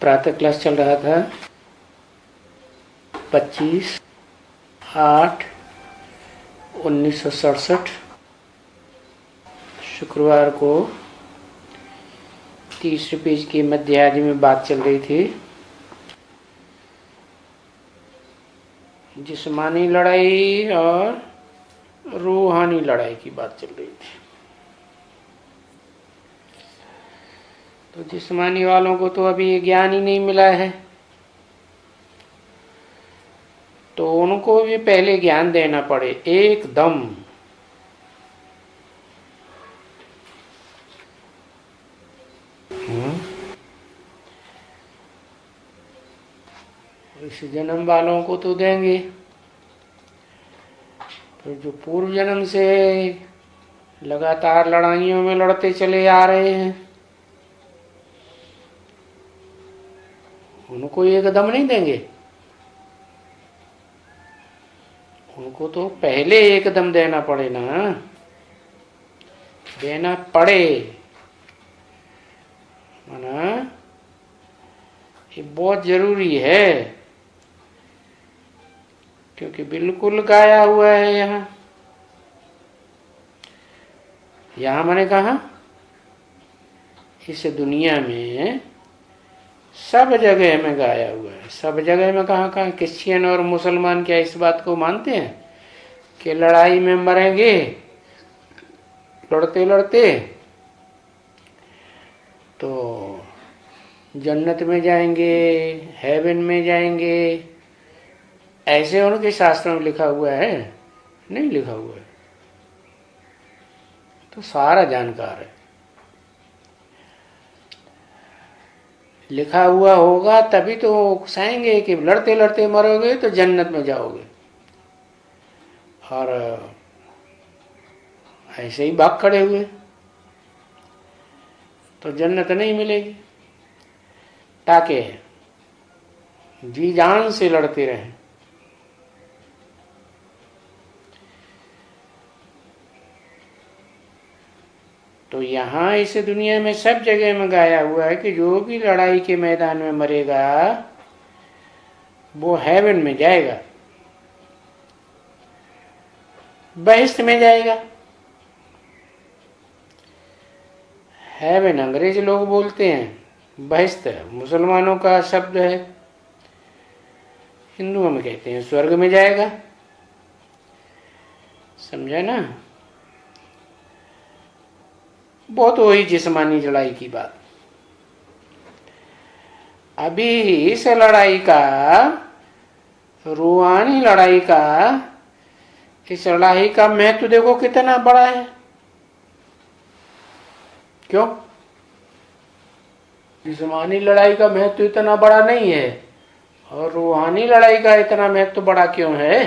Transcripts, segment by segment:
प्रातः क्लास चल रहा था 25/8/1967 शुक्रवार को। तीसरे पेज की मध्यावधि में बात चल रही थी। जिस्मानी लड़ाई और रूहानी लड़ाई की बात चल रही थी। तो जिस्मानी वालों को तो अभी ज्ञान ही नहीं मिला है, तो उनको भी पहले ज्ञान देना पड़े एकदम। इस जन्म वालों को तो देंगे, तो जो पूर्व जन्म से लगातार लड़ाइयों में लड़ते चले आ रहे हैं उनको एकदम नहीं देंगे। उनको तो पहले एकदम देना पड़े ना, देना पड़े माना ये बहुत जरूरी है, क्योंकि बिल्कुल गाया हुआ है यहाँ मैंने कहा इस दुनिया में सब जगह में गाया हुआ है। सब जगह में कहाँ कहाँ क्रिश्चियन और मुसलमान क्या इस बात को मानते हैं कि लड़ाई में मरेंगे लड़ते लड़ते तो जन्नत में जाएंगे, हेवन में जाएंगे, ऐसे उनके शास्त्रों में लिखा हुआ है? नहीं लिखा हुआ है। तो सारा जानकार है। लिखा हुआ होगा तभी तो उकसाएंगे कि लड़ते लड़ते मरोगे तो जन्नत में जाओगे, और ऐसे ही भाग खड़े हुए तो जन्नत नहीं मिलेगी। ताकि जी जान से लड़ते रहें। तो यहाँ इस दुनिया में सब जगह में गाया हुआ है कि जो भी लड़ाई के मैदान में मरेगा वो हेवन में जाएगा, बहिश्त में जाएगा। हेवन अंग्रेज लोग बोलते हैं, बहिश्त मुसलमानों का शब्द है। हिंदुओं में कहते हैं स्वर्ग में जाएगा। समझा ना? बहुत वही जिस्मानी लड़ाई की बात। अभी इस लड़ाई का, रूहानी लड़ाई का, इस लड़ाई का महत्व देखो कितना बड़ा है। क्यों? जिस्मानी लड़ाई का महत्व इतना बड़ा नहीं है, और रूहानी लड़ाई का इतना महत्व बड़ा क्यों है?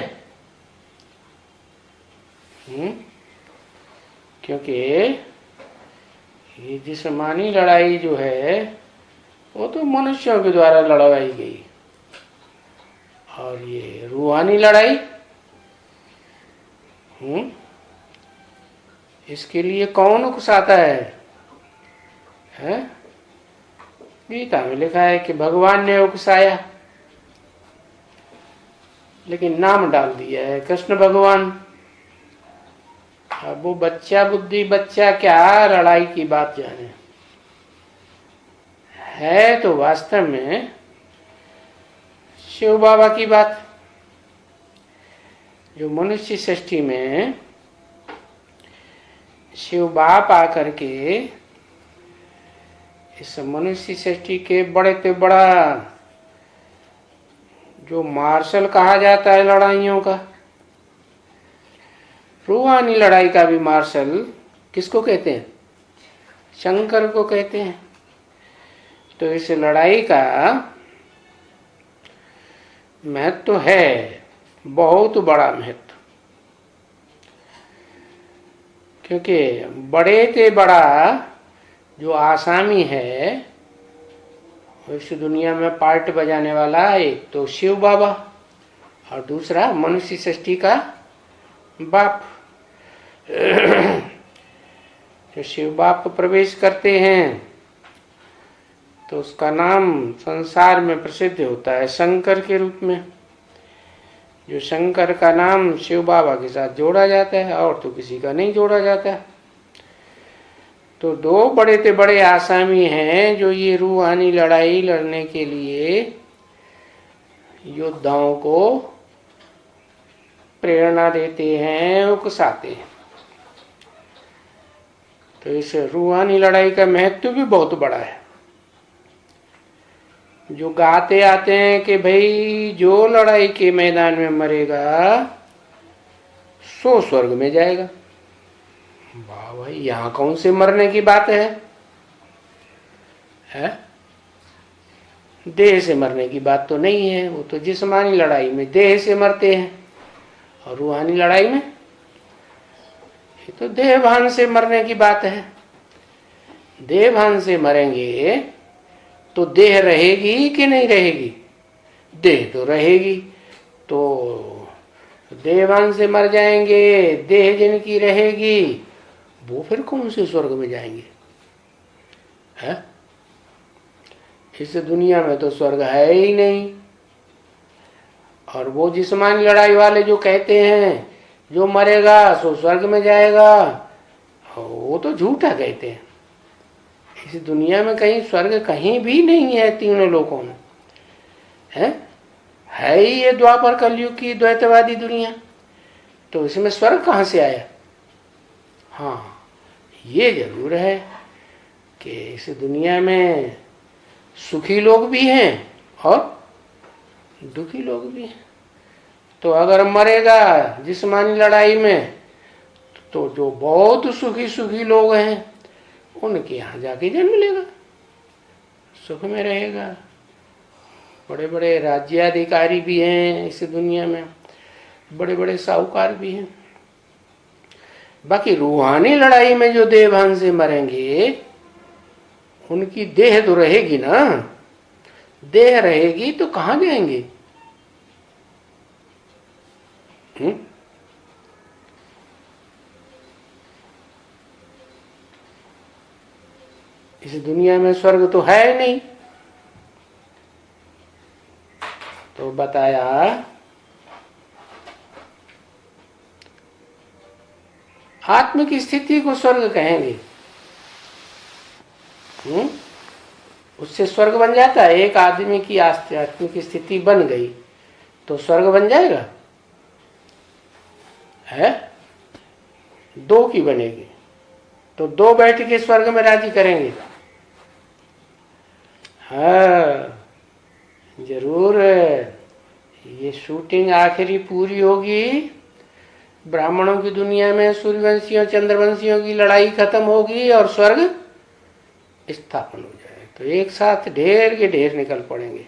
क्योंकि ये जिस्मानी लड़ाई जो है वो तो मनुष्यों के द्वारा लड़वाई गई, और ये रूहानी लड़ाई इसके लिए कौन उकसाता है? गीता में लिखा है कि भगवान ने उकसाया, लेकिन नाम डाल दिया है कृष्ण भगवान। अब वो बच्चा बुद्धि बच्चा क्या लड़ाई की बात जाने, है तो वास्तव में शिव बाबा की बात, जो मनुष्य सृष्टि में शिव बाप आकर के इस मनुष्य सृष्टि के बड़े से बड़ा जो मार्शल कहा जाता है लड़ाइयों का, रूहानी लड़ाई का भी मार्शल किसको कहते हैं? शंकर को कहते हैं। तो इस लड़ाई का महत्व है, बहुत बड़ा महत्व, क्योंकि बड़े से बड़ा जो आसामी है इस दुनिया में पार्ट बजाने वाला, एक तो शिव बाबा और दूसरा मनुष्य सृष्टि का बाप। जो शिव बाप प्रवेश करते हैं तो उसका नाम संसार में प्रसिद्ध होता है शंकर के रूप में। जो शंकर का नाम शिव बाबा के साथ जोड़ा जाता है और तो किसी का नहीं जोड़ा जाता। तो दो बड़े से बड़े आसामी हैं जो ये रूहानी लड़ाई लड़ने के लिए योद्धाओं को प्रेरणा देते हैं, उकसाते हैं। तो इस रूहानी लड़ाई का महत्व भी बहुत बड़ा है। जो गाते आते हैं कि भाई जो लड़ाई के मैदान में मरेगा सो स्वर्ग में जाएगा। वाह भाई, यहां कौन से मरने की बात है? देह से मरने की बात तो नहीं है। वो तो जिस्मानी लड़ाई में देह से मरते हैं, और रूहानी लड़ाई में ये तो देहभान से मरने की बात है। देहभान से मरेंगे तो देह रहेगी कि नहीं रहेगी? देह तो रहेगी। तो देहभान से मर जाएंगे, देह जिनकी रहेगी वो फिर कौन से स्वर्ग में जाएंगे? है? इस दुनिया में तो स्वर्ग है ही नहीं। और वो जिस्मानी लड़ाई वाले जो कहते हैं जो मरेगा सो स्वर्ग में जाएगा, वो तो झूठा कहते हैं। इस दुनिया में कहीं स्वर्ग कहीं भी नहीं है, तीनों लोकों में है ही ये द्वापर कलयुग की द्वैतवादी दुनिया। तो इसमें स्वर्ग कहां से आया? हाँ, ये जरूर है कि इस दुनिया में सुखी लोग भी हैं और दुखी लोग भी हैं। तो अगर मरेगा जिस्मानी लड़ाई में तो जो बहुत सुखी लोग हैं उनके यहाँ जाके जन्म लेगा, सुख में रहेगा। बड़े बड़े राज्याधिकारी भी हैं इस दुनिया में, बड़े बड़े साहूकार भी हैं। बाकी रूहानी लड़ाई में जो देहभान से मरेंगे उनकी देह तो रहेगी ना। देह रहेगी तो कहां जाएंगे? इस दुनिया में स्वर्ग तो है नहीं। तो बताया आत्म की स्थिति को स्वर्ग कहेंगे। उससे स्वर्ग बन जाता है। एक आदमी की आत्म की स्थिति बन गई तो स्वर्ग बन जाएगा? है? दो की बनेगी तो दो बैठ के स्वर्ग में राजी करेंगे। हाँ जरूर, ये शूटिंग आखिरी पूरी होगी, ब्राह्मणों की दुनिया में सूर्यवंशियों चंद्रवंशियों की लड़ाई खत्म होगी और स्वर्ग स्थापन हो जाए तो एक साथ ढेर के ढेर निकल पड़ेंगे।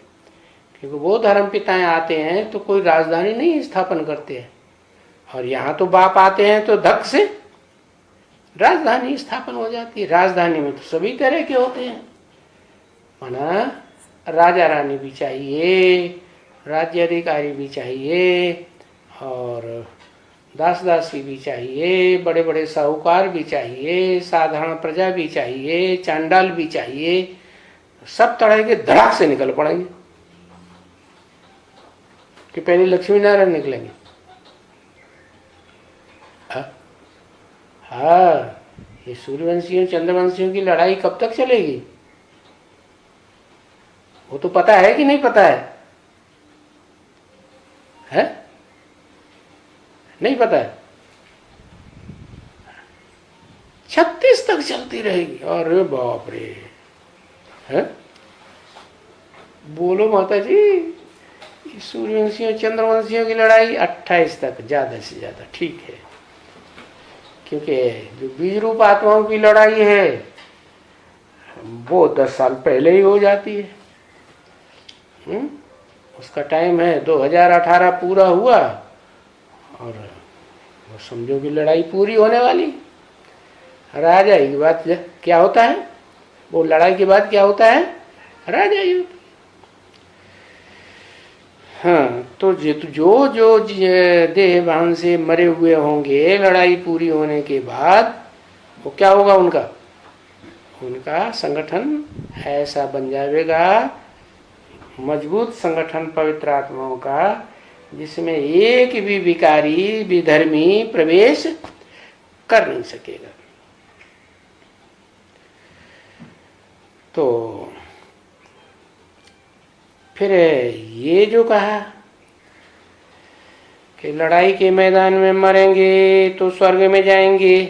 क्योंकि वो धर्म पिताएं आते हैं तो कोई राजधानी नहीं स्थापन करते हैं, और यहाँ तो बाप आते हैं तो धक से राजधानी स्थापन हो जाती है। राजधानी में तो सभी तरह के होते हैं, माना राजा रानी भी चाहिए, राज्य अधिकारी भी चाहिए, और दास दासी भी चाहिए, बड़े बड़े साहूकार भी चाहिए, साधारण प्रजा भी चाहिए, चांडाल भी चाहिए। सब तरह के धड़ाक से निकल पड़ेंगे कि पहले लक्ष्मी नारायण निकलेंगे। हाँ, ये सूर्यवंशियों चंद्रवंशियों की लड़ाई कब तक चलेगी वो तो पता है कि नहीं पता है? नहीं पता है। 36 तक चलती रहेगी। अरे बाप रे, है? बोलो माता जी, सूर्यवंशियों चंद्रवंशियों की लड़ाई 28 तक ज्यादा से ज्यादा ठीक है। क्योंकि जो बीज रूप आत्माओं की लड़ाई है वो 10 साल पहले ही हो जाती है। उसका टाइम है 2018 पूरा हुआ और वो समझो कि लड़ाई पूरी होने वाली। आ जाएगी बात क्या होता है, वो लड़ाई के बाद क्या होता है, आ जाएगी। हाँ, तो जो देहभान से मरे हुए होंगे लड़ाई पूरी होने के बाद वो क्या होगा उनका? उनका संगठन ऐसा बन जाएगा, मजबूत संगठन पवित्र आत्माओं का, जिसमें एक भी विकारी विधर्मी प्रवेश कर नहीं सकेगा। तो फिर ये जो कहा कि लड़ाई के मैदान में मरेंगे तो स्वर्ग में जाएंगे,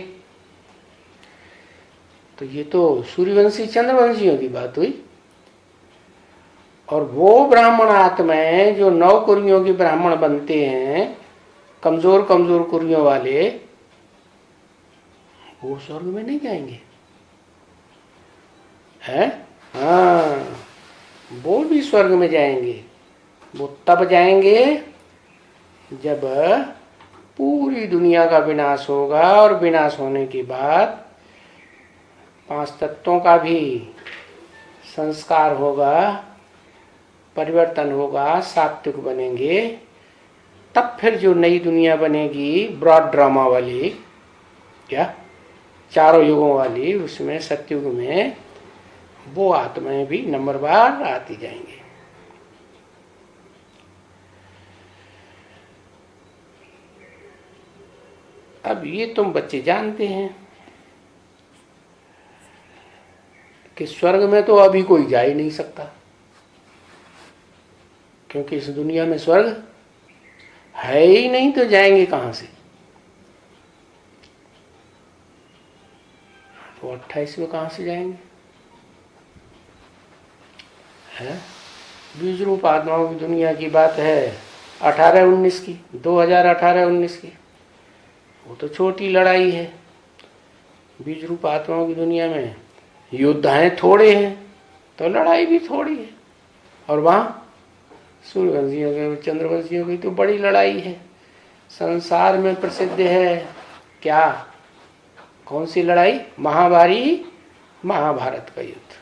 तो ये तो सूर्यवंशी चंद्रवंशियों की बात हुई। और वो ब्राह्मण आत्माएं जो 9 कुरियों की ब्राह्मण बनते हैं, कमजोर कमजोर कुरियों वाले, वो स्वर्ग में नहीं जाएंगे है? हाँ, वो भी स्वर्ग में जाएंगे। वो तब जाएंगे जब पूरी दुनिया का विनाश होगा, और विनाश होने के बाद 5 तत्वों का भी संस्कार होगा, परिवर्तन होगा, सात्विक बनेंगे। तब फिर जो नई दुनिया बनेगी ब्रॉड ड्रामा वाली, क्या 4 युगों वाली, उसमें सतयुग में वो आत्माएं भी नंबरवार आती जाएंगी। अब ये तुम बच्चे जानते हैं कि स्वर्ग में तो अभी कोई जा ही नहीं सकता, क्योंकि इस दुनिया में स्वर्ग है ही नहीं, तो जाएंगे कहां से? तो 28 में कहां से जाएंगे? है बीज रूप आत्माओं की दुनिया की बात है 18-19 की, 2018-19 की। वो तो छोटी लड़ाई है। बीज रूप आत्माओं की दुनिया में योद्धाएं थोड़े हैं, तो लड़ाई भी थोड़ी है। और वहां सूर्यवंशियों के चंद्रवंशियों की तो बड़ी लड़ाई है। संसार में प्रसिद्ध है क्या? कौन सी लड़ाई? महाभारत का युद्ध।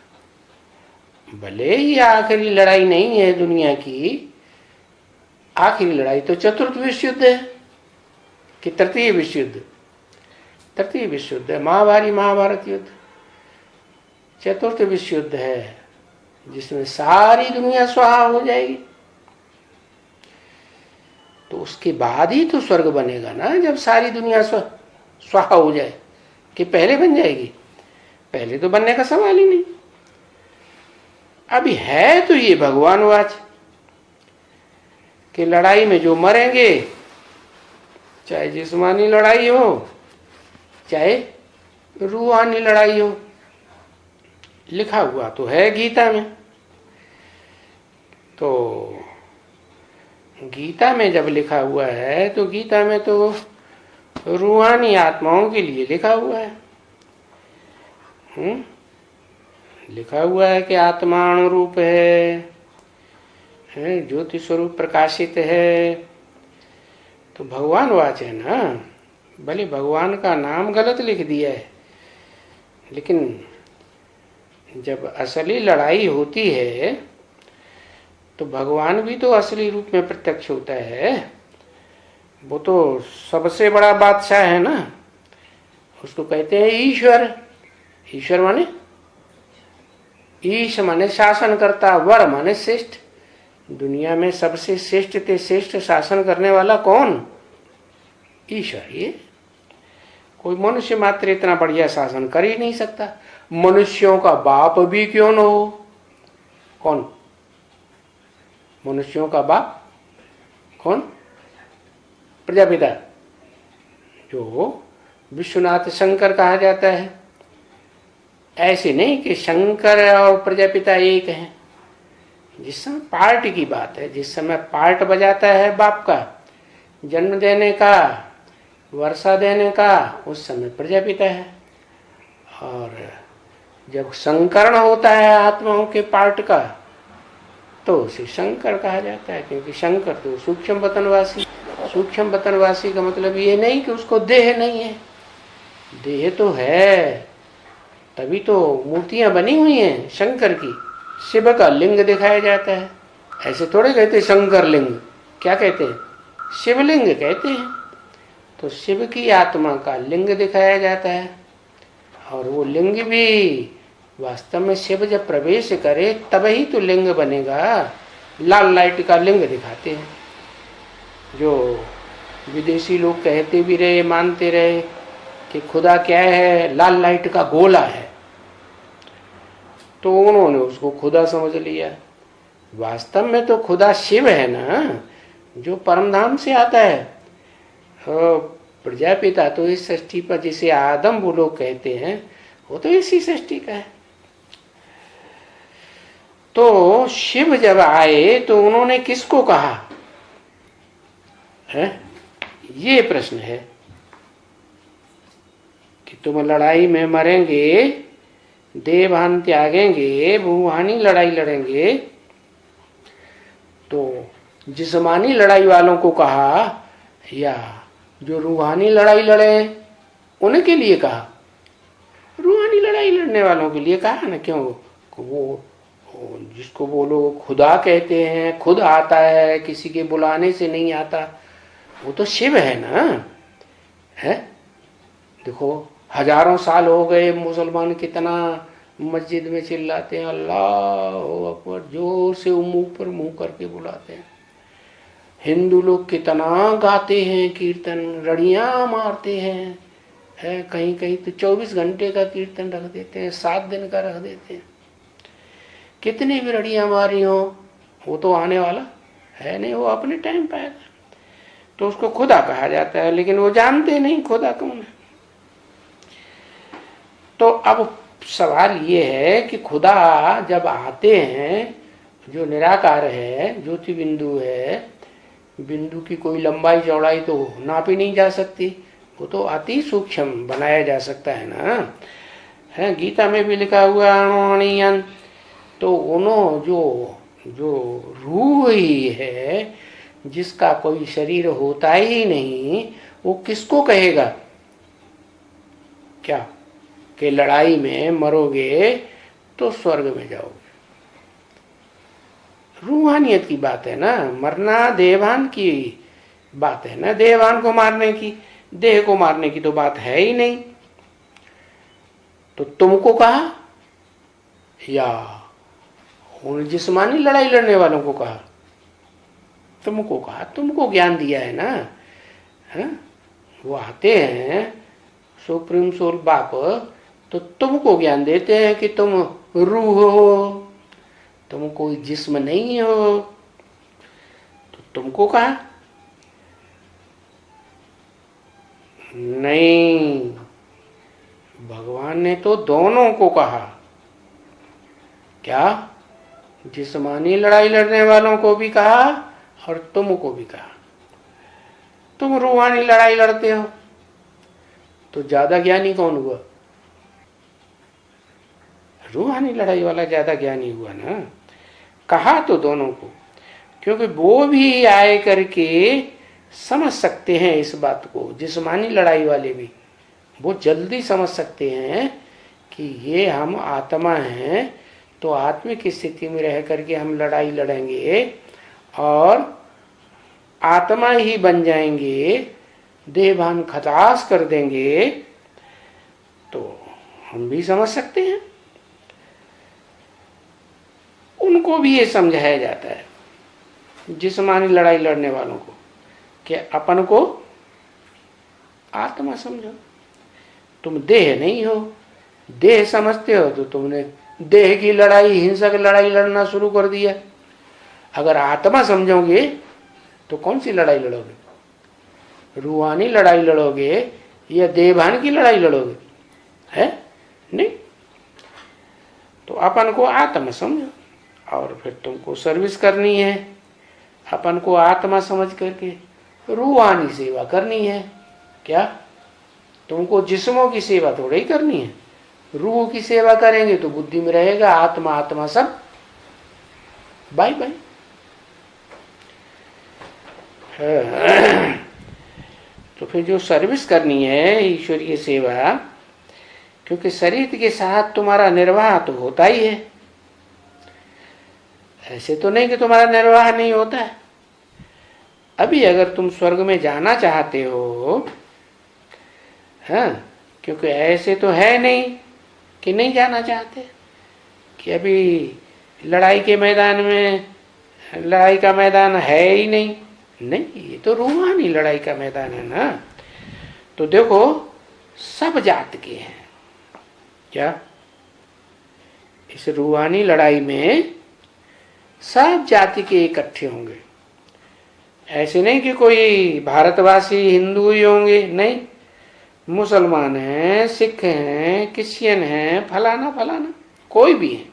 भले ही आखिरी लड़ाई नहीं है दुनिया की, आखिरी लड़ाई तो चतुर्थ विश्व युद्ध है कि तृतीय विश्व युद्ध? तृतीय विश्व युद्ध है महाभारत युद्ध। चतुर्थ विश्व युद्ध है जिसमें सारी दुनिया स्वाहा हो जाएगी। तो उसके बाद ही तो स्वर्ग बनेगा ना, जब सारी दुनिया स्वाहा हो जाए। कि पहले बन जाएगी? पहले तो बनने का सवाल ही नहीं। अभी है तो ये भगवानवाच कि लड़ाई में जो मरेंगे, चाहे जिस्मानी लड़ाई हो चाहे रूहानी लड़ाई हो, लिखा हुआ तो है गीता में। तो गीता में जब लिखा हुआ है तो गीता में तो रूहानी आत्माओं के लिए लिखा हुआ है। लिखा हुआ है कि आत्मा अणुरूप है, ज्योति स्वरूप प्रकाशित है। तो भगवान वाच है ना। भले भगवान का नाम गलत लिख दिया है, लेकिन जब असली लड़ाई होती है तो भगवान भी तो असली रूप में प्रत्यक्ष होता है। वो तो सबसे बड़ा बादशाह है ना, उसको कहते हैं ईश्वर। ईश्वर माने ईश माने शासन करता, वर माने श्रेष्ठ। दुनिया में सबसे श्रेष्ठ ते श्रेष्ठ शासन करने वाला कौन? ईश्वर। ये कोई मनुष्य मात्र इतना बढ़िया शासन कर ही नहीं सकता। मनुष्यों का बाप भी क्यों न हो? कौन? मनुष्यों का बाप कौन? प्रजापिता, जो विश्वनाथ शंकर कहा जाता है। ऐसे नहीं कि शंकर और प्रजापिता एक हैं। जिस समय पार्ट की बात है, जिस समय पार्ट बजाता है बाप का, जन्म देने का, वर्षा देने का, उस समय प्रजापिता है। और जब संकरण होता है आत्माओं के पार्ट का, तो उसे शंकर कहा जाता है, क्योंकि शंकर तो सूक्ष्म वतनवासी। सूक्ष्म वतनवासी का मतलब ये नहीं कि उसको देह नहीं है, देह तो है, तभी तो मूर्तियां बनी हुई हैं शंकर की। शिव का लिंग दिखाया जाता है। ऐसे थोड़े कहते शंकर लिंग, क्या कहते हैं? शिवलिंग कहते हैं। तो शिव की आत्मा का लिंग दिखाया जाता है, और वो लिंग भी वास्तव में शिव जब प्रवेश करे तब ही तो लिंग बनेगा। लाल लाइट का लिंग दिखाते हैं, जो विदेशी लोग कहते भी रहे, मानते रहे कि खुदा क्या है, लाल लाइट का गोला है, तो उन्होंने उसको खुदा समझ लिया। वास्तव में तो खुदा शिव है ना, जो परमधाम से आता है। प्रजापिता तो इस सृष्टि पर, जिसे आदम वो लोग कहते हैं, वो तो इसी सृष्टि का है। तो शिव जब आए तो उन्होंने किसको कहा है? ये प्रश्न है कि तुम लड़ाई में मरेंगे, देवभान त्यागेंगे, भूहानी लड़ाई लड़ेंगे, तो जिस्मानी लड़ाई वालों को कहा या जो रूहानी लड़ाई लड़े उनके लिए कहा? रूहानी लड़ाई लड़ने वालों के लिए कहा ना। क्यों? वो जिसको वो लोग खुदा कहते हैं, खुद आता है, किसी के बुलाने से नहीं आता, वो तो शिव है ना। है, देखो हजारों साल हो गए, मुसलमान कितना मस्जिद में चिल्लाते हैं अल्लाह अकबर, जोर से मुंह पर मुंह करके बुलाते हैं। हिंदू लोग कितना गाते हैं कीर्तन, रड़ियां मारते हैं, है कहीं कहीं तो 24 घंटे का कीर्तन रख देते हैं, 7 दिन का रख देते हैं। कितनी भी रड़ियां मारी हो, वो तो आने वाला है नहीं, वो अपने टाइम पे आएगा। तो उसको खुदा कहा जाता है, लेकिन वो जानते नहीं खुदा कौन है। तो अब सवाल ये है कि खुदा जब आते हैं, जो निराकार है, ज्योति बिंदु है, बिंदु की कोई लंबाई चौड़ाई तो नापी नहीं जा सकती, वो तो अति सूक्ष्म बनाया जा सकता है ना। है, गीता में भी लिखा हुआ अणुअणियन। तो उन्हों जो रूह ही है, जिसका कोई शरीर होता ही नहीं, वो किसको कहेगा क्या कि लड़ाई में मरोगे तो स्वर्ग में जाओगे? रूहानियत की बात है ना, मरना देवान की बात है ना, देवान को मारने की, देह को मारने की तो बात है ही नहीं। तो तुमको कहा या उन जिस्मानी लड़ाई लड़ने वालों को कहा? तुमको कहा, तुमको ज्ञान दिया है ना। है? वो आते हैं सुप्रीम सोल बाप, तो तुमको ज्ञान देते हैं कि तुम रूह हो, तुम कोई जिस्म नहीं हो। तो तुमको कहा नहीं, भगवान ने तो दोनों को कहा। क्या? जिस्मानी लड़ाई लड़ने वालों को भी कहा और तुमको भी कहा। तुम रूहानी लड़ाई लड़ते हो, तो ज्यादा ज्ञानी कौन हुआ? रूहानी लड़ाई वाला ज्यादा ज्ञानी हुआ ना। कहा तो दोनों को, क्योंकि वो भी आए करके समझ सकते हैं इस बात को। जिस्मानी लड़ाई वाले भी वो जल्दी समझ सकते हैं कि ये हम आत्मा हैं, तो आत्मिक स्थिति में रह करके हम लड़ाई लड़ेंगे और आत्मा ही बन जाएंगे, देहभान खलास कर देंगे, तो हम भी समझ सकते हैं। उनको भी ये समझाया जाता है, जिस्मानी लड़ाई लड़ने वालों को, कि अपन को आत्मा समझो, तुम देह नहीं हो। देह समझते हो तो तुमने देह की लड़ाई, हिंसक लड़ाई लड़ना शुरू कर दिया। अगर आत्मा समझोगे तो कौन सी लड़ाई लड़ोगे? रूहानी लड़ाई लड़ोगे या देहभान की लड़ाई लड़ोगे? है नहीं। तो अपन को आत्मा समझो और फिर तुमको सर्विस करनी है। अपन को आत्मा समझ करके रूहानी सेवा करनी है। क्या? तुमको जिस्मों की सेवा थोड़ी ही करनी है। रूह की सेवा करेंगे तो बुद्धि में रहेगा आत्मा आत्मा सब बाय बाय। तो फिर जो सर्विस करनी है ईश्वरीय सेवा, क्योंकि शरीर के साथ तुम्हारा निर्वाह तो होता ही है। ऐसे तो नहीं कि तुम्हारा निर्वाह नहीं होता है। अभी अगर तुम स्वर्ग में जाना चाहते हो, हाँ, क्योंकि ऐसे तो है नहीं कि नहीं जाना चाहते, कि अभी लड़ाई के मैदान में, लड़ाई का मैदान है ही नहीं। नहीं, ये तो रूहानी लड़ाई का मैदान है ना। तो देखो, सब जात के हैं क्या, इस रूहानी लड़ाई में सब जाति के इकट्ठे होंगे। ऐसे नहीं कि कोई भारतवासी हिंदू ही होंगे, नहीं, मुसलमान हैं, सिख हैं, क्रिश्चियन हैं, फलाना फलाना, कोई भी है।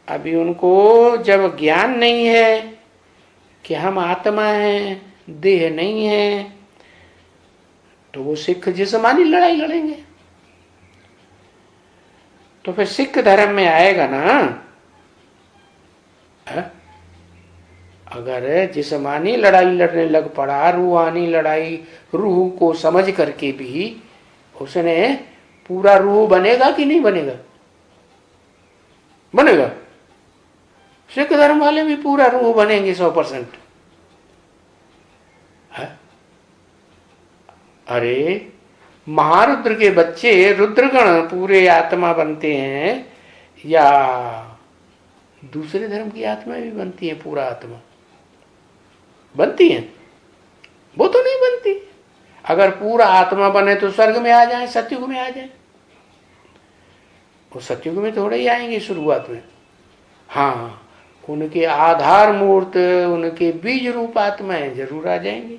अभी उनको जब ज्ञान नहीं है कि हम आत्मा हैं, देह नहीं है, तो वो सिख जिस्मानी लड़ाई लड़ेंगे। तो फिर सिख धर्म में आएगा ना, अगर जिस्मानी लड़ाई लड़ने लग पड़ा, रूहानी लड़ाई रूह को समझ करके भी उसने पूरा रूह बनेगा कि नहीं बनेगा? बनेगा। सिख धर्म वाले भी पूरा रूह बनेंगे 100%। अरे महारुद्र के बच्चे रुद्रगण पूरे आत्मा बनते हैं, या दूसरे धर्म की आत्मा भी बनती है? पूरा आत्मा बनती है? वो तो नहीं बनती। अगर पूरा आत्मा बने तो स्वर्ग में आ जाए, सतयुग में आ जाए। वो सतयुग में थोड़े ही आएंगे शुरुआत में। हाँ, उनके आधार मूर्त, उनके बीज रूप आत्माएं जरूर आ जाएंगे।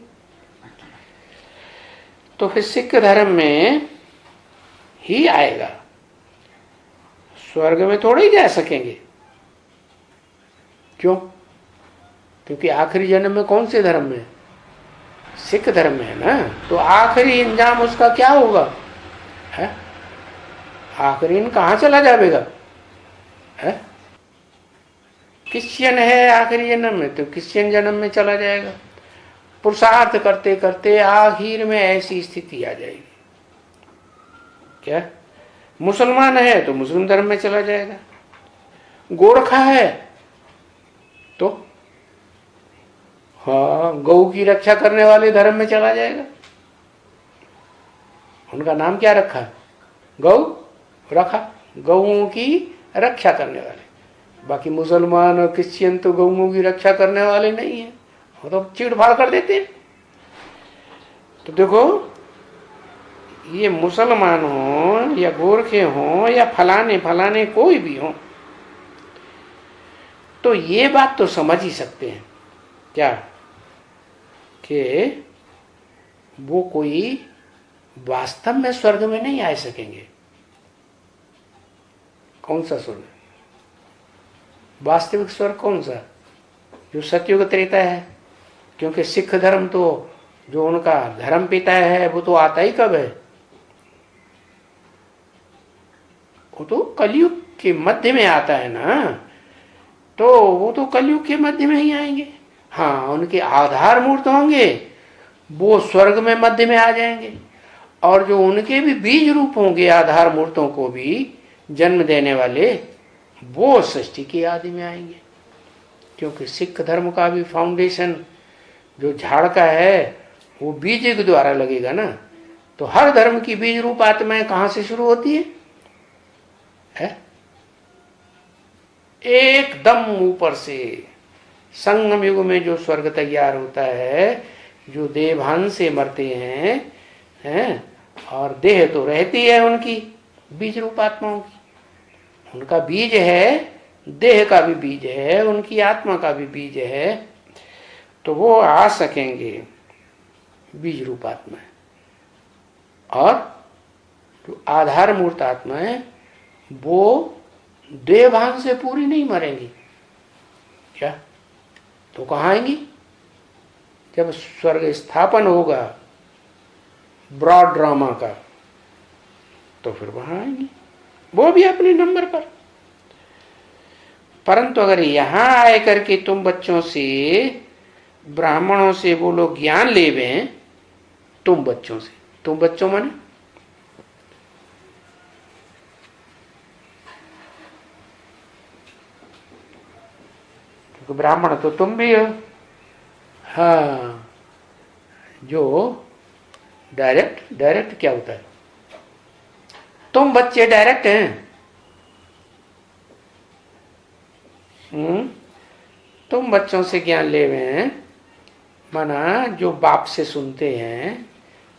तो फिर सिख धर्म में ही आएगा, स्वर्ग में थोड़े ही जा सकेंगे। क्यों? क्योंकि आखिरी जन्म में कौन से धर्म में? सिख धर्म में है ना। तो आखिरी इंजाम उसका क्या होगा? है आखिरी इन कहाँ चला जाएगा? है क्रिश्चियन है आखिरी जन्म में, तो क्रिश्चियन जन्म में चला जाएगा। पुरुषार्थ करते करते आखिर में ऐसी स्थिति आ जाएगी। क्या मुसलमान है तो मुस्लिम धर्म में चला जाएगा, गोरखा है तो हाँ गौ की रक्षा करने वाले धर्म में चला जाएगा। उनका नाम क्या रखा? गौ रखा, गौओं की रक्षा करने वाले। बाकी मुसलमान और क्रिश्चियन तो गौओं की रक्षा करने वाले नहीं है, वो तो चीड़ फाड़ कर देते हैं। तो देखो, ये मुसलमान हो या गोरखे हो या फलाने फलाने कोई भी हो, तो ये बात तो समझ ही सकते हैं क्या कि वो कोई वास्तव में स्वर्ग में नहीं आ सकेंगे। कौन सा स्वर्ग? वास्तविक स्वर्ग कौन सा? जो सतयुग त्रेता है। क्योंकि सिख धर्म तो जो उनका धर्म पिता है वो तो आता ही कब है? वो तो कलयुग के मध्य में आता है ना। तो वो तो कलयुग के मध्य में ही आएंगे। हाँ, उनके आधार मूर्त होंगे वो स्वर्ग में मध्य में आ जाएंगे, और जो उनके भी बीज रूप होंगे आधार मूर्तों को भी जन्म देने वाले, वो सृष्टि की आदि में आएंगे। क्योंकि सिख धर्म का भी फाउंडेशन जो झाड़ का है वो बीज के द्वारा लगेगा ना। तो हर धर्म की बीज रूप आत्माएं कहां से शुरू होती है? एकदम ऊपर से। संगम युग में जो स्वर्ग तैयार होता है, जो देवभान से मरते हैं, और देह तो रहती है उनकी बीज रूप आत्माओं की। उनका बीज है, देह का भी बीज है, उनकी आत्मा का भी बीज है, तो वो आ सकेंगे बीज रूप आत्माएं। और जो आधार मूर्त आत्माएं वो देवभान से पूरी नहीं मरेंगी। क्या? तो कहाँ आएंगी? जब स्वर्ग स्थापन होगा ब्रॉड ड्रामा का, तो फिर वहां आएंगी, वो भी अपने नंबर पर। परंतु अगर यहां आए करके तुम बच्चों से, ब्राह्मणों से वो लोग ज्ञान लेवे, तुम बच्चों से, तुम बच्चों माने क्योंकि ब्राह्मण तो तुम भी हो। हाँ, जो डायरेक्ट क्या होता है? तुम बच्चे डायरेक्ट हैं, तुम बच्चों से ज्ञान ले हैं, माना जो बाप से सुनते हैं,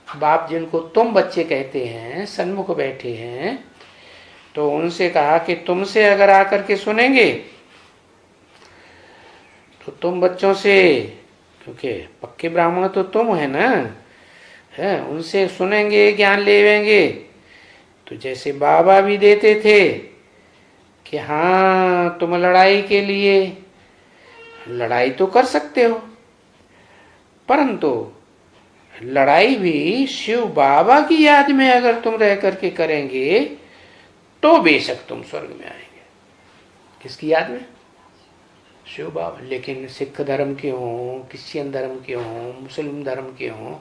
बाप जिनको तुम बच्चे कहते हैं, सन्मुख बैठे हैं, तो उनसे कहा कि तुमसे अगर आकर के सुनेंगे तो तुम बच्चों से, क्योंकि पक्के ब्राह्मण तो तुम है ना, है, उनसे सुनेंगे, ज्ञान लेवेंगे, तो जैसे बाबा भी देते थे कि हाँ तुम लड़ाई के लिए लड़ाई तो कर सकते हो, परंतु लड़ाई भी शिव बाबा की याद में अगर तुम रह करके करेंगे तो बेशक तुम स्वर्ग में आएंगे। किसकी याद में? शिव बाबा। लेकिन सिख धर्म के हों, क्रिश्चियन धर्म के हों, मुस्लिम धर्म के हों,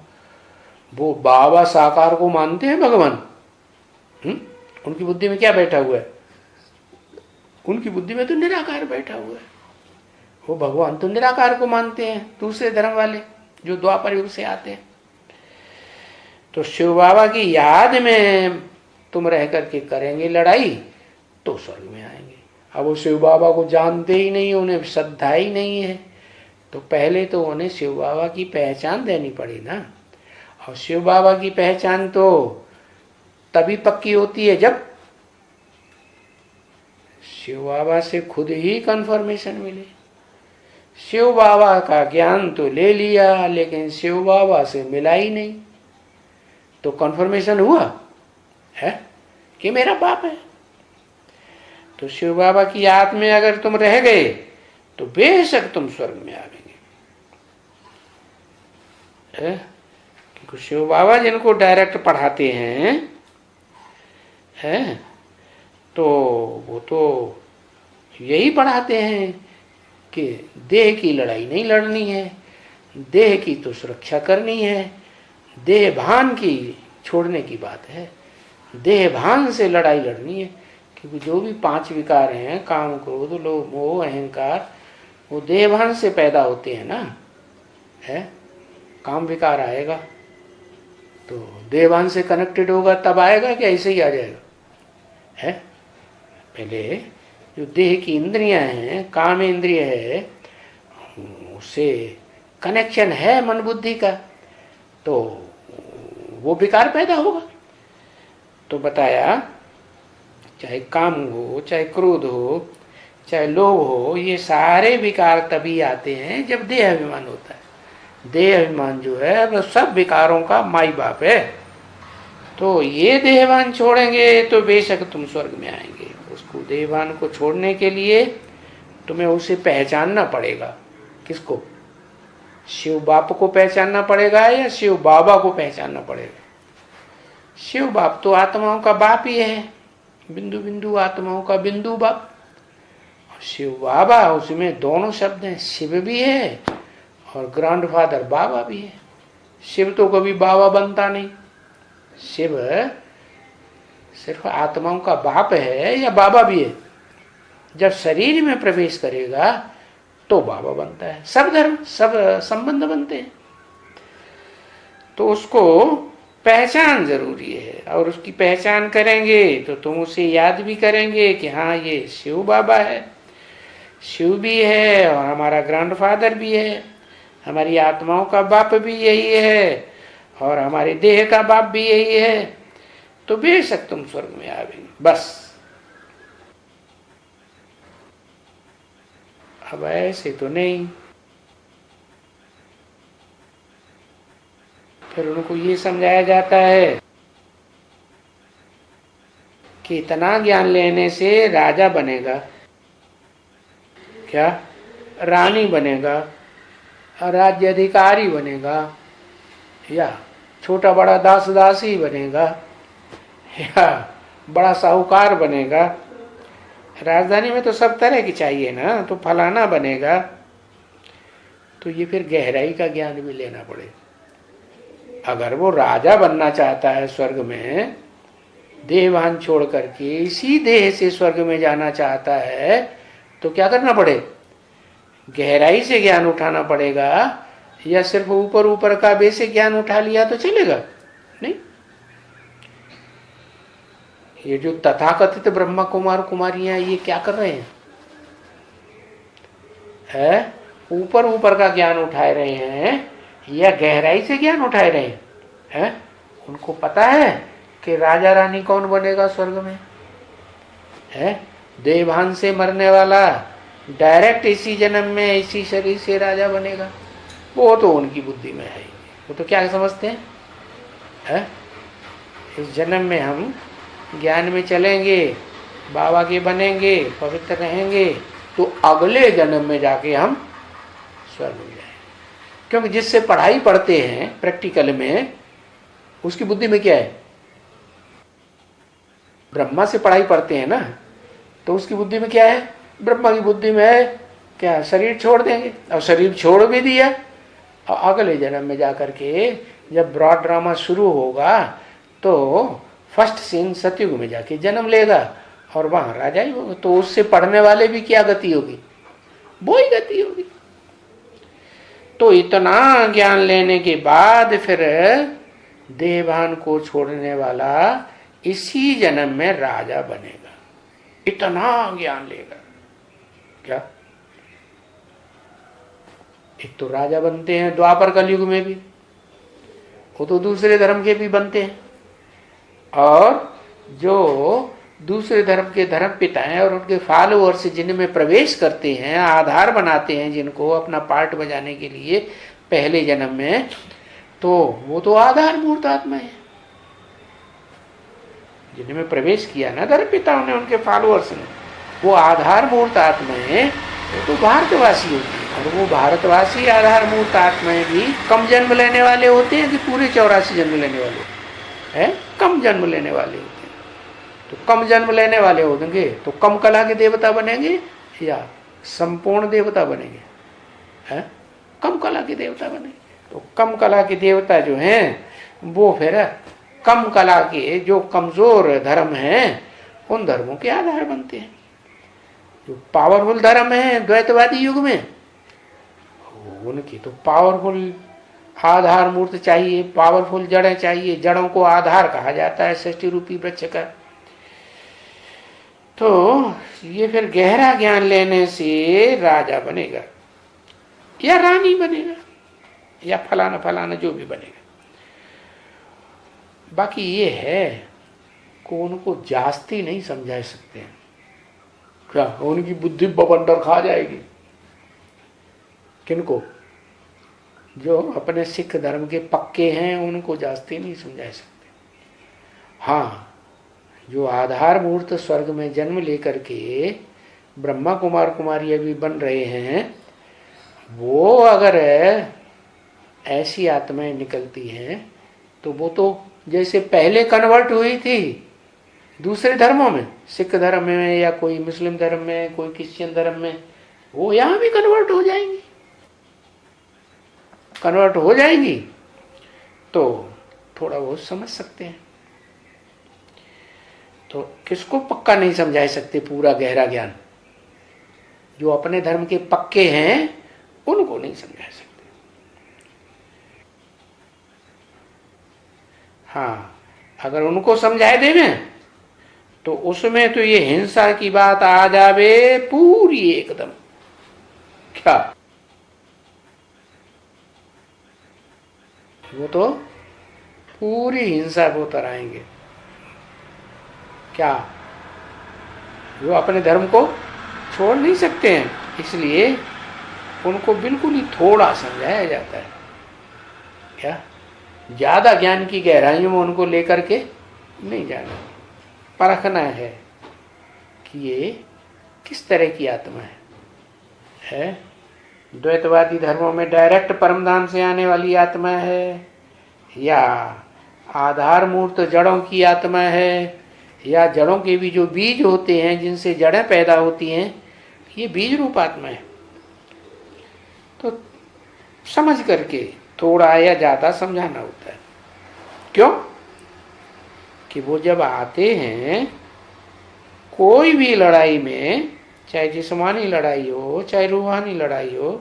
वो बाबा साकार को मानते हैं भगवान। उनकी बुद्धि में क्या बैठा हुआ है? उनकी बुद्धि में तो निराकार बैठा हुआ है। वो भगवान तो निराकार को मानते हैं, दूसरे धर्म वाले जो द्वापर युग से आते हैं। तो शिव बाबा की याद में तुम रह करके करेंगे लड़ाई तो स्वर्ग में आएंगे। अब वो शिव बाबा को जानते ही नहीं, उन्हें श्रद्धा ही नहीं है, तो पहले तो उन्हें शिव बाबा की पहचान देनी पड़ी ना। और शिव बाबा की पहचान तो तभी पक्की होती है जब शिव बाबा से खुद ही कंफर्मेशन मिले। शिव बाबा का ज्ञान तो ले लिया, लेकिन शिव बाबा से मिला ही नहीं, तो कंफर्मेशन हुआ है कि मेरा बाप है। तो शिव बाबा की याद में अगर तुम रह गए तो बेशक तुम स्वर्ग में आवेंगे। क्योंकि शिव बाबा जिनको डायरेक्ट पढ़ाते हैं, तो वो तो यही पढ़ाते हैं कि देह की लड़ाई नहीं लड़नी है, देह की तो सुरक्षा करनी है, देह भान की छोड़ने की बात है, देह भान से लड़ाई लड़नी है। क्योंकि जो भी 5 विकार हैं, काम, क्रोध, लोभ, मोह, अहंकार, वो देह भान से पैदा होते हैं ना। है, काम विकार आएगा तो देह भान से कनेक्टेड होगा तब आएगा कि ऐसे ही आ जाएगा? है, पहले जो देह की इंद्रियां हैं, काम इंद्रिय है, उससे कनेक्शन है मन बुद्धि का, तो वो विकार पैदा होगा। तो बताया चाहे काम हो, चाहे क्रोध हो, चाहे लोभ हो, ये सारे विकार तभी आते हैं जब देह अभिमान होता है। देह अभिमान जो है वो सब विकारों का माई बाप है। तो ये देहभान छोड़ेंगे तो बेशक तुम स्वर्ग में आएंगे। उसको देहभान को छोड़ने के लिए तुम्हें उसे पहचानना पड़ेगा। किसको? शिव बाप को पहचानना पड़ेगा या शिव बाबा को पहचानना पड़ेगा? शिव बाप तो आत्माओं का बाप ही है, बिंदु बिंदु आत्माओं का बिंदु बाप। शिव बाबा, उसमें दोनों शब्द हैं, शिव भी है और ग्रैंडफादर बाबा भी है। शिव तो कभी बाबा बनता नहीं, शिव सिर्फ आत्माओं का बाप है या बाबा भी है? जब शरीर में प्रवेश करेगा तो बाबा बनता है। सब धर्म, सब संबंध बनते हैं। तो उसको पहचान जरूरी है, और उसकी पहचान करेंगे तो तुम उसे याद भी करेंगे कि हाँ ये शिव बाबा है, शिव भी है और हमारा ग्रैंडफादर भी है, हमारी आत्माओं का बाप भी यही है और हमारे देह का बाप भी यही है, तो बेशक तुम स्वर्ग में आवेंगे। बस अब ऐसे तो नहीं। फिर उनको ये समझाया जाता है कि इतना ज्ञान लेने से राजा बनेगा क्या, रानी बनेगा, राज्य अधिकारी बनेगा, या छोटा बड़ा दास दासी बनेगा, या बड़ा साहूकार बनेगा। राजधानी में तो सब तरह की चाहिए ना, तो फलाना बनेगा। तो ये फिर गहराई का ज्ञान भी लेना पड़ेगा। अगर वो राजा बनना चाहता है स्वर्ग में, देहभान छोड़ करके इसी देह से स्वर्ग में जाना चाहता है, तो क्या करना पड़े? गहराई से ज्ञान उठाना पड़ेगा, या सिर्फ ऊपर ऊपर का बेसिक ज्ञान उठा लिया तो चलेगा? नहीं। ये जो तथाकथित ब्रह्मा कुमार कुमारियां ये क्या कर रहे हैं? ऊपर ऊपर का ज्ञान उठाए रहे हैं या गहराई से ज्ञान उठाए रहे हैं? उनको पता है कि राजा रानी कौन बनेगा स्वर्ग में है? देवभान से मरने वाला डायरेक्ट इसी जन्म में इसी शरीर से राजा बनेगा, वो तो उनकी बुद्धि में है। वो तो क्या समझते हैं है? इस जन्म में हम ज्ञान में चलेंगे, बाबा के बनेंगे, पवित्र रहेंगे, तो अगले जन्म में जाके हम स्वर्ग में जाएंगे। क्योंकि जिससे पढ़ाई पढ़ते हैं प्रैक्टिकल में, उसकी बुद्धि में क्या है? ब्रह्मा से पढ़ाई पढ़ते हैं ना, तो उसकी बुद्धि में क्या है? ब्रह्मा की बुद्धि में है क्या? शरीर छोड़ देंगे। और शरीर छोड़ भी दिया, और अगले जन्म में जाकर के जब ब्रॉड ड्रामा शुरू होगा तो फर्स्ट सीन सतयुग में जाके जन्म लेगा और वहां राजा ही होगा। तो उससे पढ़ने वाले भी क्या गति होगी? वो ही गति होगी। तो इतना ज्ञान लेने के बाद फिर देवभान को छोड़ने वाला इसी जन्म में राजा बनेगा। इतना ज्ञान लेगा क्या? एक तो राजा बनते हैं द्वापर कलयुग में भी, वो तो दूसरे धर्म के भी बनते हैं, और जो दूसरे धर्म के धर्म पिता हैं और उनके फॉलोअर्स जिनमें प्रवेश करते हैं, आधार बनाते हैं जिनको अपना पार्ट बजाने के लिए पहले जन्म में, तो वो तो आधार मूर्त आत्मा है। जिनमें प्रवेश किया ना धर्म पिताओं ने, उनके फॉलोअर्स ने, वो आधार मूर्त आत्माएं, वो तो भारतवासी होती है। और वो भारतवासी आधार मूर्त आत्माएं भी कम जन्म लेने वाले होते हैं कि पूरे 84 जन्म लेने वाले हैं? कम जन्म लेने वाले होते हैं। तो कम जन्म लेने वाले होंगे तो कम कला के देवता बनेंगे या संपूर्ण देवता बनेंगे? है? कम कला के देवता बनेंगे। तो कम कला के देवता जो हैं वो फिर कम कला के जो कमजोर धर्म हैं उन धर्मों के आधार बनते हैं। जो पावरफुल धर्म है द्वैतवादी युग में, उनकी तो पावरफुल आधार मूर्त चाहिए, पावरफुल जड़ें चाहिए। जड़ों को आधार कहा जाता है सृष्टि रूपी वृक्ष का। तो ये फिर गहरा ज्ञान लेने से राजा बनेगा या रानी बनेगा या फलाना फलाना जो भी बनेगा। बाकी ये है कि उनको जास्ती नहीं समझा सकते हैं। क्या उनकी बुद्धि बवंडर खा जाएगी? किनको? जो अपने सिख धर्म के पक्के हैं उनको जास्ती नहीं समझा सकते। हाँ, जो आधार मूर्त स्वर्ग में जन्म लेकर के ब्रह्मा कुमार कुमारी अभी बन रहे हैं, वो अगर ऐसी आत्माएं निकलती हैं तो वो तो जैसे पहले कन्वर्ट हुई थी दूसरे धर्मों में, सिख धर्म में या कोई मुस्लिम धर्म में, कोई क्रिश्चियन धर्म में, वो यहां भी कन्वर्ट हो जाएंगी। कन्वर्ट हो जाएंगी तो थोड़ा बहुत समझ सकते हैं। तो किसको पक्का नहीं समझा सकते पूरा गहरा ज्ञान? जो अपने धर्म के पक्के हैं उनको नहीं समझा सकते। हाँ, अगर उनको समझाए देवे तो उसमें तो ये हिंसा की बात आ जावे पूरी एकदम। क्या वो तो पूरी हिंसा को तराएंगे। क्या वो अपने धर्म को छोड़ नहीं सकते हैं, इसलिए उनको बिल्कुल ही थोड़ा समझाया जाता है। क्या ज्यादा ज्ञान की गहराइयों में उनको लेकर के नहीं जाना, परखना है कि ये किस तरह की आत्मा है? द्वैतवादी धर्मों में डायरेक्ट परमधाम से आने वाली आत्मा है, या आधार मूर्त जड़ों की आत्मा है, या जड़ों के भी जो बीज होते हैं जिनसे जड़ें पैदा होती हैं, ये बीज रूप आत्मा है। तो समझ करके थोड़ा या ज्यादा समझाना होता है। क्यों? कि वो जब आते हैं कोई भी लड़ाई में, चाहे जिस्मानी लड़ाई हो चाहे रूहानी लड़ाई हो,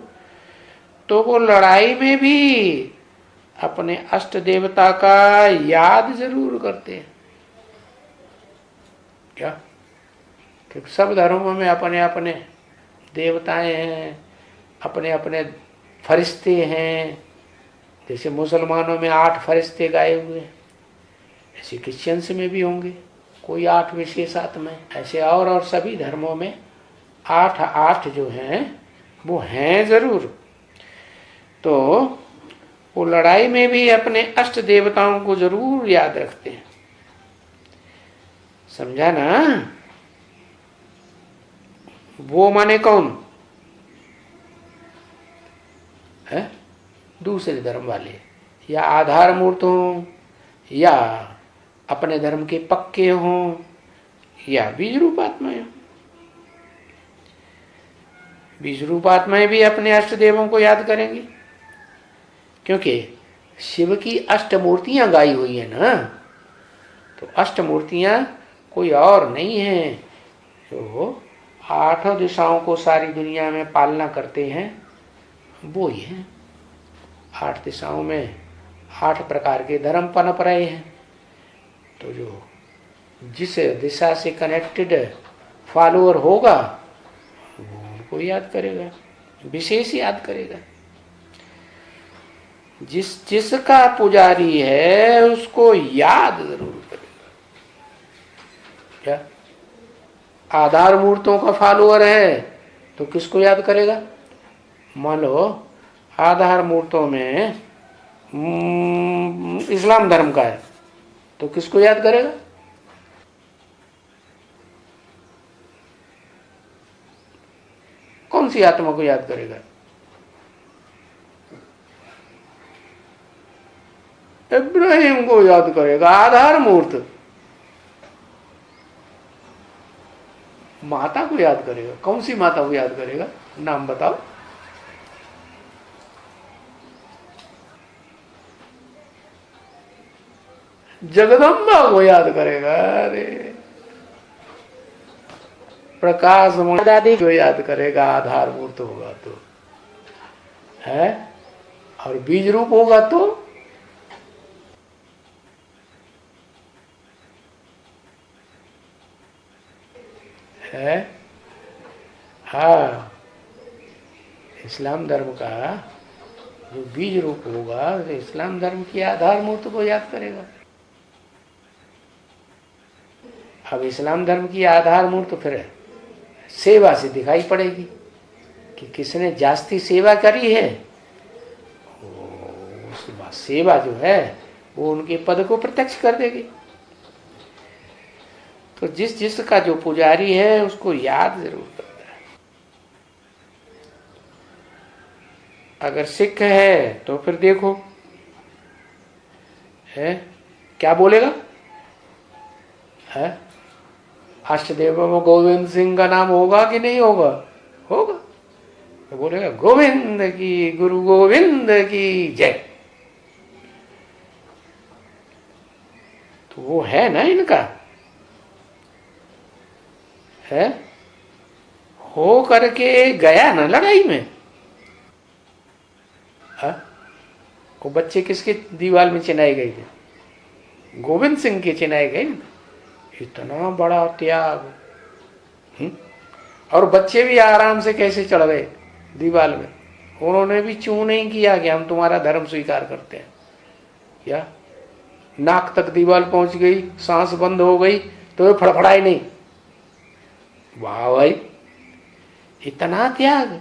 तो वो लड़ाई में भी अपने अष्ट देवता का याद जरूर करते हैं। क्या कि सब धर्मों में अपने अपने देवताएं हैं, अपने अपने फरिश्ते हैं। जैसे मुसलमानों में 8 फरिश्ते गाए हुए हैं, ऐसे क्रिश्चियंस में भी होंगे कोई 8 विशेष आत्माएं। ऐसे और सभी धर्मों में 8 8 जो हैं वो हैं जरूर। तो वो लड़ाई में भी अपने अष्ट देवताओं को जरूर याद रखते हैं। समझा ना? वो माने कौन है? दूसरे धर्म वाले, या आधार मूर्त हों, या अपने धर्म के पक्के हों, या बीज रूप आत्माएं हों। बीज रूप आत्माएं भी अपने अष्ट देवों को याद करेंगी, क्योंकि शिव की अष्टमूर्तियां गाई हुई है ना। तो अष्टमूर्तियां कोई और नहीं है, जो 8 दिशाओं को सारी दुनिया में पालना करते हैं, वो ही है। 8 दिशाओं में 8 प्रकार के धर्म पनप रहे हैं। तो जो जिस दिशा से कनेक्टेड फॉलोअर होगा वो उनको याद करेगा, विशेष याद करेगा। जिसका पुजारी है उसको याद जरूर करेगा। क्या आधार मूर्तों का फॉलोअर है तो किसको याद करेगा? मान लो आधार मूर्तों में इस्लाम धर्म का है तो किसको याद करेगा? कौन सी आत्मा को याद करेगा? इब्राहिम को याद करेगा, आधार मूर्त। माता को याद करेगा, कौन सी माता को याद करेगा? नाम बताओ। जगदम्बा को याद करेगा। अरे प्रकाश दादी को याद करेगा, आधार मूर्त होगा तो है। और बीज रूप होगा तो है। हाँ, इस्लाम धर्म का जो बीज रूप होगा तो इस्लाम धर्म की आधार मूर्त को याद करेगा। अब इस्लाम धर्म की आधार मूर्त फिर सेवा से दिखाई पड़ेगी कि किसने जास्ती सेवा करी है। उसके बाद सेवा जो है वो उनके पद को प्रत्यक्ष कर देगी। तो जिसका जो पुजारी है उसको याद जरूर करता है। अगर सिख है तो फिर देखो है क्या बोलेगा है। अष्टदेवों में गोविंद सिंह का नाम होगा कि नहीं होगा? होगा। तो बोलेगा गोविंद की, गुरु गोविंद की जय। तो वो है ना इनका, है हो करके गया ना लड़ाई में। वो बच्चे किसके दीवार में चिनाए गए थे? गोविंद सिंह के चिनाए गए। इतना बड़ा त्याग। और बच्चे भी आराम से कैसे चढ़ गए दीवार में। उन्होंने भी चू नहीं किया कि हम तुम्हारा धर्म स्वीकार करते हैं। या नाक तक दीवार पहुंच गई, सांस बंद हो गई तो वे फड़फड़ाए नहीं। वाह भाई, इतना त्याग।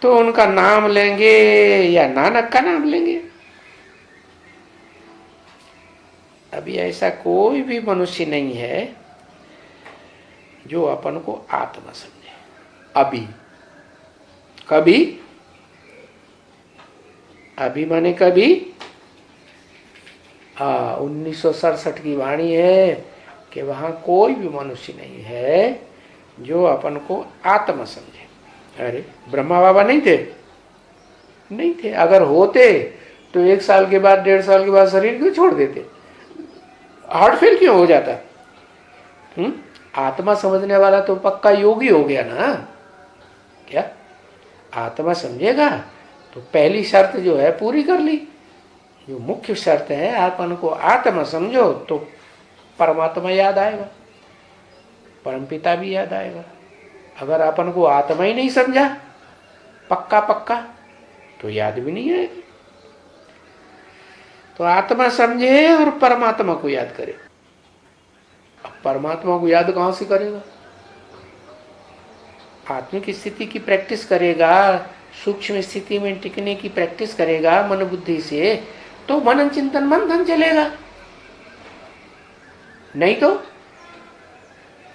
तो उनका नाम लेंगे या नानक का नाम लेंगे? अभी ऐसा कोई भी मनुष्य नहीं है जो अपन को आत्मा समझे। अभी कभी, अभी माने कभी। 1967 की वाणी है कि वहां कोई भी मनुष्य नहीं है जो अपन को आत्मा समझे। अरे ब्रह्मा बाबा नहीं थे? नहीं थे। अगर होते तो 1 साल के बाद, 1.5 साल के बाद शरीर क्यों छोड़ देते? हार्ट फेल क्यों हो जाता? आत्मा समझने वाला तो पक्का योगी हो गया ना। क्या आत्मा समझेगा तो पहली शर्त जो है पूरी कर ली। जो मुख्य शर्त है, अपन को आत्मा समझो तो परमात्मा याद आएगा, परमपिता भी याद आएगा। अगर अपन को आत्मा ही नहीं समझा पक्का पक्का तो याद भी नहीं आएगी। तो आत्मा समझे और परमात्मा को याद करे। अब परमात्मा को याद कहां से करेगा? आत्मिक स्थिति की प्रैक्टिस करेगा, सूक्ष्म स्थिति में टिकने की प्रैक्टिस करेगा मन बुद्धि से, तो मनन चिंतन मंथन चलेगा। नहीं तो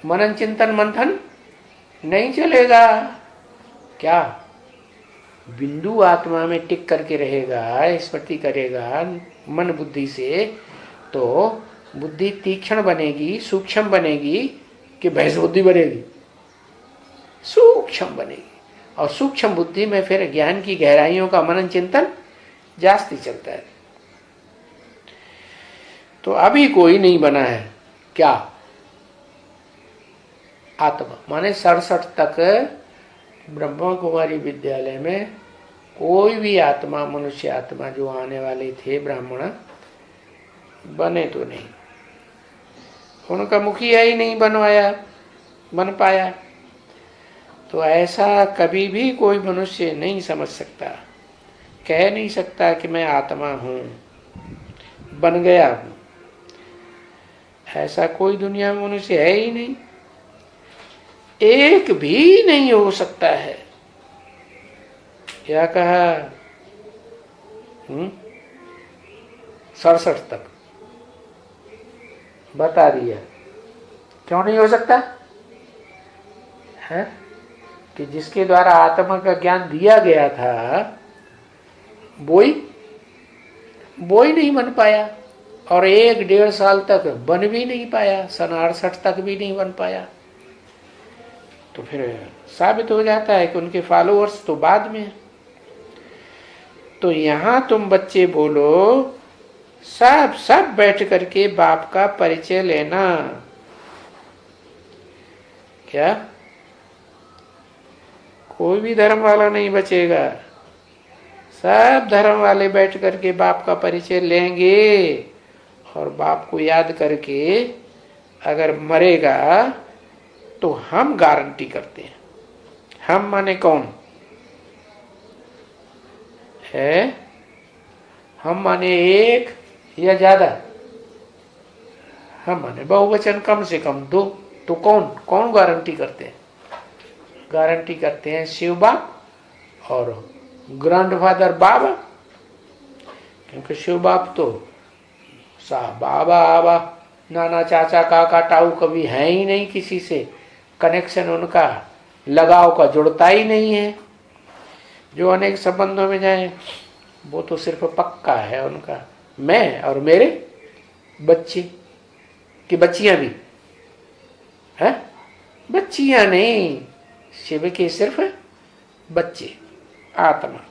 मनन चिंतन मंथन नहीं चलेगा। क्या बिंदु आत्मा में टिक करके रहेगा, स्मृति करेगा मन बुद्धि से, तो बुद्धि तीक्ष्ण बनेगी, सूक्ष्म बनेगी कि भैंस बुद्धि बनेगी? सूक्ष्म बनेगी। और सूक्ष्म बुद्धि में फिर ज्ञान की गहराइयों का मनन चिंतन जास्ती चलता है। तो अभी कोई नहीं बना है क्या? आत्मा माने 67 तक ब्रह्मा कुमारी विद्यालय में कोई भी आत्मा, मनुष्य आत्मा जो आने वाले थे ब्राह्मण, बने तो नहीं। उनका मुखिया ही नहीं बन पाया। तो ऐसा कभी भी कोई मनुष्य नहीं समझ सकता, कह नहीं सकता कि मैं आत्मा हूं, बन गया हूं। ऐसा कोई दुनिया में मनुष्य है ही नहीं, एक भी नहीं हो सकता है। क्या कहा? 67 तक बता दिया। क्यों नहीं हो सकता है? कि जिसके द्वारा आत्मा का ज्ञान दिया गया था वो ही नहीं बन पाया, और 1-1.5 साल तक बन भी नहीं पाया, सन 68 तक भी नहीं बन पाया। तो फिर साबित हो जाता है कि उनके फॉलोअर्स तो बाद में। तो यहां तुम बच्चे बोलो, सब बैठ करके बाप का परिचय लेना। क्या कोई भी धर्म वाला नहीं बचेगा? सब धर्म वाले बैठ करके बाप का परिचय लेंगे, और बाप को याद करके अगर मरेगा तो हम गारंटी करते हैं। हम माने कौन है? हम माने एक या ज्यादा? हम माने बहुवचन कम से कम 2। तो कौन गारंटी करते हैं? गारंटी करते हैं शिव बाप और ग्रैंडफादर बाबा। क्योंकि शिव बाप तो बाबा आबा नाना चाचा काका ताऊ कभी है ही नहीं, किसी से कनेक्शन उनका लगाव का जुड़ता ही नहीं है। जो अनेक संबंधों में जाए वो तो सिर्फ पक्का है उनका, मैं और मेरे बच्चे कि बच्चियां भी है। बच्चियां नहीं, शिव के सिर्फ बच्चे, आत्मा।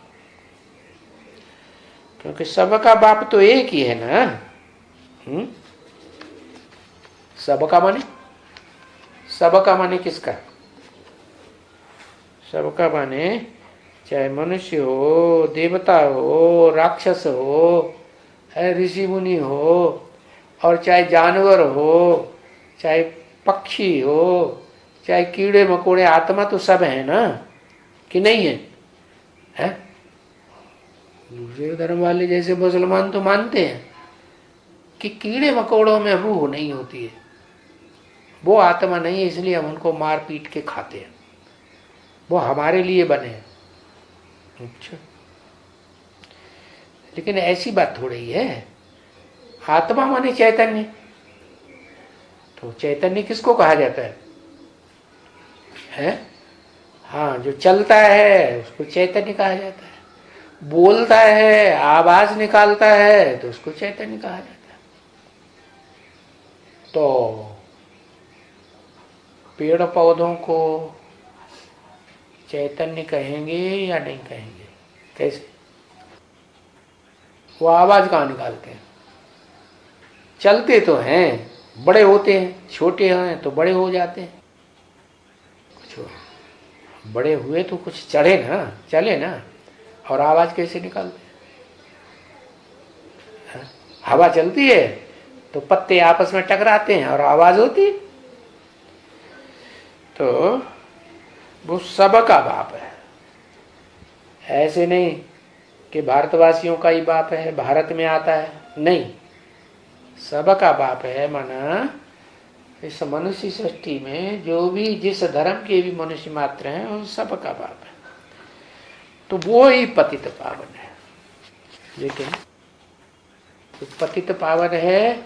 क्योंकि सबका बाप तो एक ही है ना। सबका माने किसका? सबका माने चाहे मनुष्य हो, देवता हो, राक्षस हो, ऋषि मुनि हो, और चाहे जानवर हो, चाहे पक्षी हो, चाहे कीड़े मकोड़े, आत्मा तो सब है ना, कि नहीं है? दूसरे धर्म वाले जैसे मुसलमान तो मानते हैं कि कीड़े मकोड़ों में रूह नहीं होती है, वो आत्मा नहीं है, इसलिए हम उनको मार पीट के खाते हैं, वो हमारे लिए बने हैं। अच्छा, लेकिन ऐसी बात थोड़ी है। आत्मा माने चैतन्य। तो चैतन्य किसको कहा जाता है? हाँ, जो चलता है उसको चैतन्य कहा जाता है। बोलता है, आवाज निकालता है, तो उसको चैतन्य कहा जाता है। तो पेड़ पौधों को चैतन्य कहेंगे या नहीं कहेंगे? कैसे? वो आवाज कहाँ निकालते हैं? चलते तो हैं, बड़े होते हैं, छोटे हैं तो बड़े हो जाते हैं। कुछ बड़े हुए तो कुछ चढ़े ना, चले ना, और आवाज कैसे निकालते हैं? हवा चलती है तो पत्ते आपस में टकराते हैं और आवाज होती है। तो वो सबका बाप है। ऐसे नहीं कि भारतवासियों का ही बाप है, भारत में आता है, नहीं, सबका बाप है। माना इस मनुष्य सृष्टि में जो भी जिस धर्म के भी मनुष्य मात्र हैं उन सबका बाप है। तो वो ही पतित पावन है। लेकिन तो पतित पावन है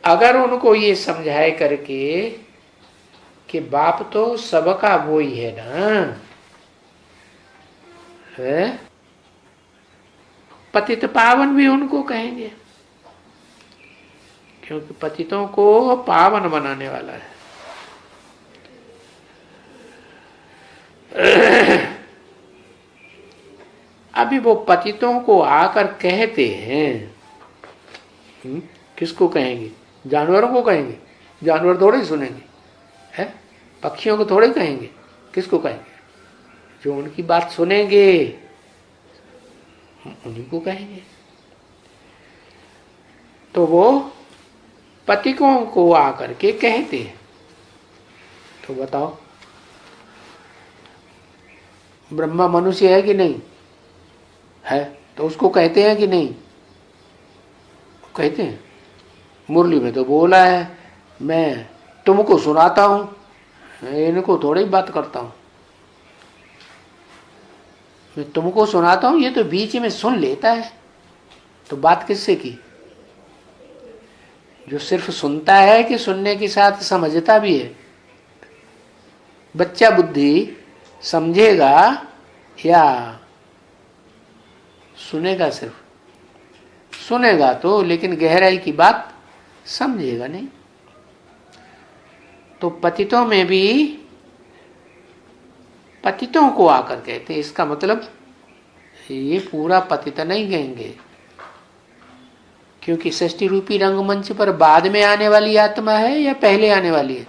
अगर उनको ये समझाए करके कि बाप तो सबका वो ही है ना, है? पतित पावन भी उनको कहेंगे, क्योंकि पतितों को पावन बनाने वाला है। अभी वो पतितों को आकर कहते हैं, किसको कहेंगे? जानवरों को कहेंगे? जानवर थोड़े सुनेंगे, है? पक्षियों को थोड़े कहेंगे, किसको कहेंगे? जो उनकी बात सुनेंगे उन्हीं को कहेंगे। तो वो पतिकों को आकर के कहते हैं। तो बताओ, ब्रह्मा मनुष्य है कि नहीं है? तो उसको कहते हैं कि नहीं? कहते हैं। मुरली में तो बोला है, मैं तुमको सुनाता हूं, इनको थोड़ी बात करता हूं। मैं तुमको सुनाता हूं, ये तो बीच में सुन लेता है। तो बात किससे की? जो सिर्फ सुनता है कि सुनने के साथ समझता भी है? बच्चा बुद्धि समझेगा या सुनेगा? सिर्फ सुनेगा तो, लेकिन गहराई की बात समझेगा नहीं। तो पतितों में भी पतितों को आकर कहते हैं। इसका मतलब ये पूरा पतित नहीं कहेंगे, क्योंकि सृष्टि रूपी रंगमंच पर बाद में आने वाली आत्मा है या पहले आने वाली है?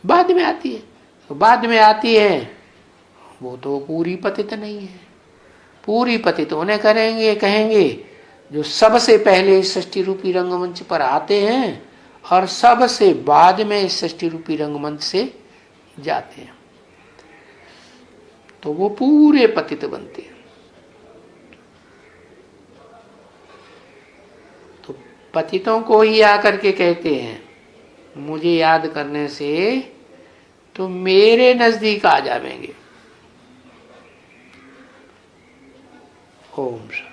बाद में आती है। तो बाद में आती है वो तो पूरी पतित नहीं है। पूरी पतित उन्हें कहेंगे जो सबसे पहले सृष्टि रूपी रंगमंच पर आते हैं और सबसे बाद में सृष्टि रूपी रंगमंच से जाते हैं। तो वो पूरे पतित बनते हैं। तो पतितों को ही आकर के कहते हैं, मुझे याद करने से तो मेरे नजदीक आ जाएंगे। ओम शांति।